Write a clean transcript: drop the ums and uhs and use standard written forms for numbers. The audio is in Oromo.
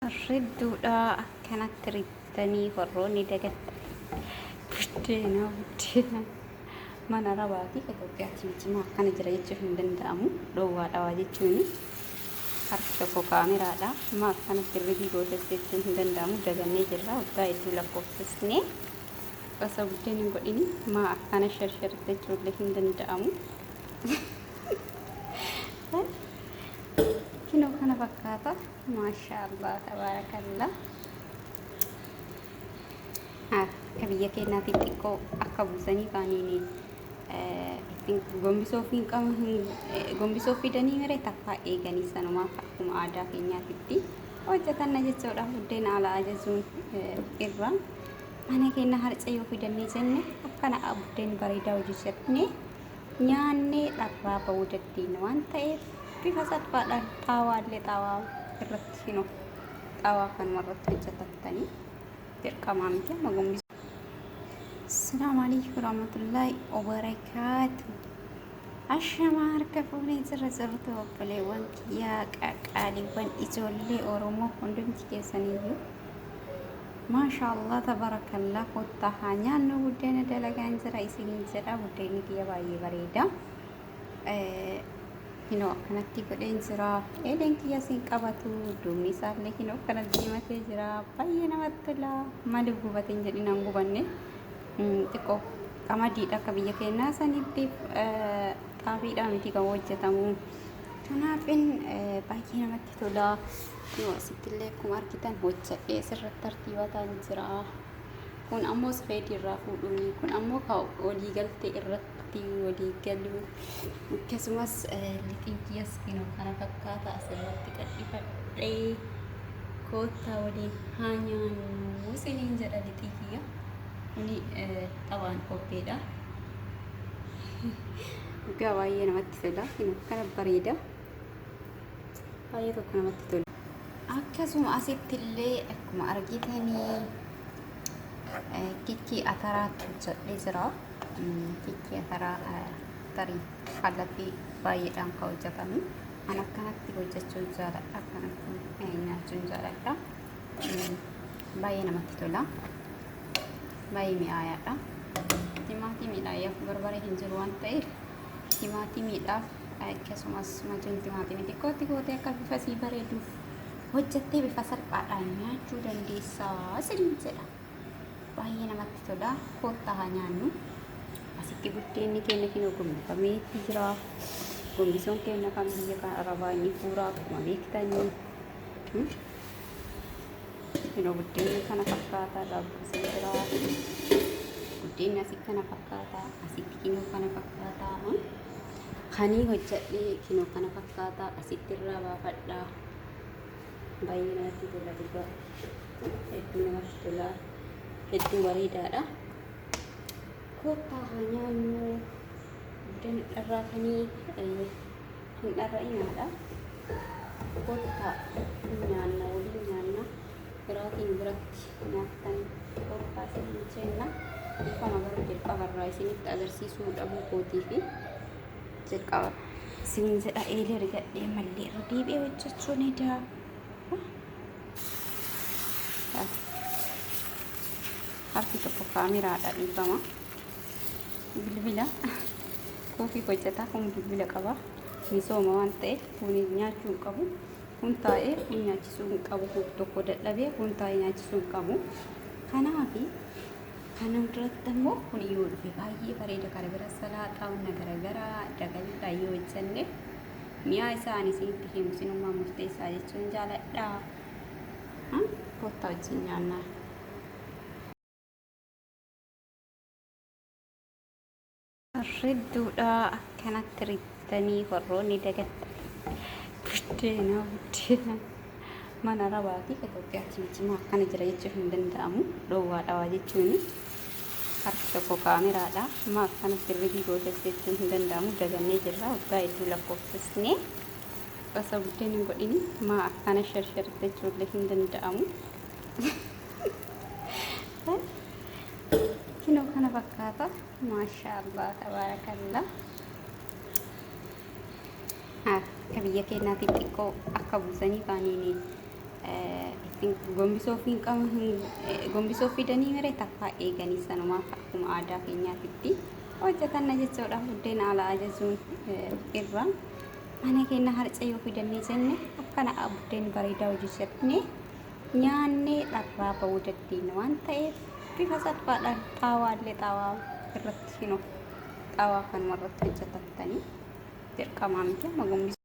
Ridduudha akkanatti rittanii warroonni buddeena mana rabaatii Itoophiyaatti cima akkana jira jechuun hin danda'amu. Dhoowwaadha jechuun harki tokko kaameraadha. Amma akkanatti ridii gootes jechuun hin danda'amu. Dagannee jirra waggaa hedduu lakkoofsisnee osoo buddeen hin godhini maa akkana sharsharitti jechuullee hin danda'amu. Kinoo kana fakkaata. Maashaallah tabaarakallah. Akka biyya keenyaatiif xiqqoo akka buusanii kaaniini gombisoo fidanii mere takkaa eeganii sanumaaf akkuma aadaa keenyaatitti hojjetanna jechuudha. Buddeen haala ajajuun irra mana keenya harca yoo fidannee jenne akkana buddeen bareedaa hojjechannee nyaannee dharraa bahuu dandeenya waan ta'eef bifa salphaadhaan xaawaa irratti xaawaa kanuma irratti hojjetattanii dirqamaa miti amma gombisoo. Assalaamu alaykum warahmatullaahi wabarakaatu. Ashamaa harka fuunee jirtu obboleewwan kiyyaa qaqqaaliiwwan ijoollee Oromoo hundumti keessaniyyuu maashaallah tabarakallah kottaa haa nyaannu buddeena dalagaan jira isiniin jedha. Buddeenni kiyya baay'ee bareeda. Kinoo akkanatti godheen jira. Eeleen kiyya siin qabatu duubni isaallee kinoo akkana diimatee jira. Baay'ee namatti tola. Maaliif gubateen jedhin hin gubanne xiqqoo qamadiidha akka biyya keenyaa sanitti xaafiidhaa miti kan hojjetamu. Kanaafin baay'ee namatti tola. Yoo asittillee akkuma argitan hojjadhee sirratti tartiibataan jira. Kun ammoo safeedii irraa fuudhuuni. Kun ammoo walii galtee irratti walii galuu. Akkasumas lixiin kiyyas kinoo kana fakkaata asirratti qal'ifadhee koottaa waliin haa nyaannu isiniin jedha lixii kiyya. Kuni xawaan qopheedha. Dhugaa baay'ee namatti tola. Kinoo kana bareeda. Baay'ee tokko namatti tola. Akkasuma asittillee akkuma argitanii kikkii ataraatu hojjadhee jira. Kikkii ataraa tarii kallattii baay'eedhaan kan hojjetamu. An akkanatti hojjechuu jaaladha. Akkanatti nyaachuun jaaladha. Baay'ee namatti tola. Baay'ee mi'aayaadha. Timaatimiidhaaf barbaree hin jiru waan ta'eef timaatimiidhaaf akkasumas majoon timaatimii xiqqootti gootee akka bifa sii bareeduuf hojjettee bifa salphaadhaan nyaachuu dandeessaa isiniin jedha. Baay'ee namatti tola. Koottaa haa nyaannu. Asitti buddeenni keenya kinoo gombifamee jira. Gombisoon keenya kan biyya kana arabaa inni fuuraa akkuma beektanii. Kinoo buddeenni kana fakkaata daabbisee jira. Buddeenni asitti kana fakkaata. Asitti kinoo kana fakkaata. Kanii hojjadhee kinoo kana fakkaata. Asitti irraa baafadhaa. Baay'ee namatti tola dhugaa. Hedduu namatti tola. Hedduu bareedaadha. Koottaa haa nyaannu. Buddeen dharraafanii hin dharra'inaadha. Koottaa nyaanna waliin nyaanna. Biraatiin biratti nyaattan koottaa isin jenna. Bifama gara jalqabarraa isinitti agarsiisuu dhabuu kootii fi jalqaba isiniin jedha. Eelee argadhee mallee irra deebi'ee hojjechuu ni daa. Harki tokko kaameraadha dhiifama. Bilbila koofii hojjetaa kun bilbila qaba. Misooma waan ta'eef kun nyaachuu hin qabu. Kun taa'ee kun nyaachisuu hin qabu. Tokko dadhabee kun taa'ee nyaachisuu hin qabu. Kanaafi kana duratti immoo kun yoo dhufe baay'ee bareeda. Kana bira salaaxaawwan garaagaraa dagalidha yoo hojjenne mi'aa isaanii isinitti himu sinummaa murteessaa jechuun jaaladha. Koottaa wajjin nyaannaa. Ridduudha akkanatti rittanii warroonni buddeena mana rabaatii Itoophiyaatti cima akkana jira jechuun hin danda'amu. Dhoowwaadha jechuun harki tokko kaameraadha. Amma akkanatti ridii gootes jechuun hin danda'amu. Dagannee jirra waggaa hedduu lakkoofsisnee osoo buddeen hin godhini maa akkana sharsharitti jechuullee hin danda'amu. Kinoo kana fakkaata. Maashaallah tabaarakallah. Akka biyya keenyaatiif xiqqoo akka buusanii kaaniini gombisoo fidanii mere takka eeganii sanumaaf akkuma aadaa keenyaatti hojjetan jechuudha. Buddeena ala ajajuun irra mana keenya harca yoo fidannee jenne akkana buddeen bareedaa hojjechannee nyaannee dharraa bahuu dandeenya waan ta'eef bifa salphaadhaan xaawaallee xaawaa irratti xaawaa kanuma irratti hojjetattanii dirqamaa miti amma gombisoo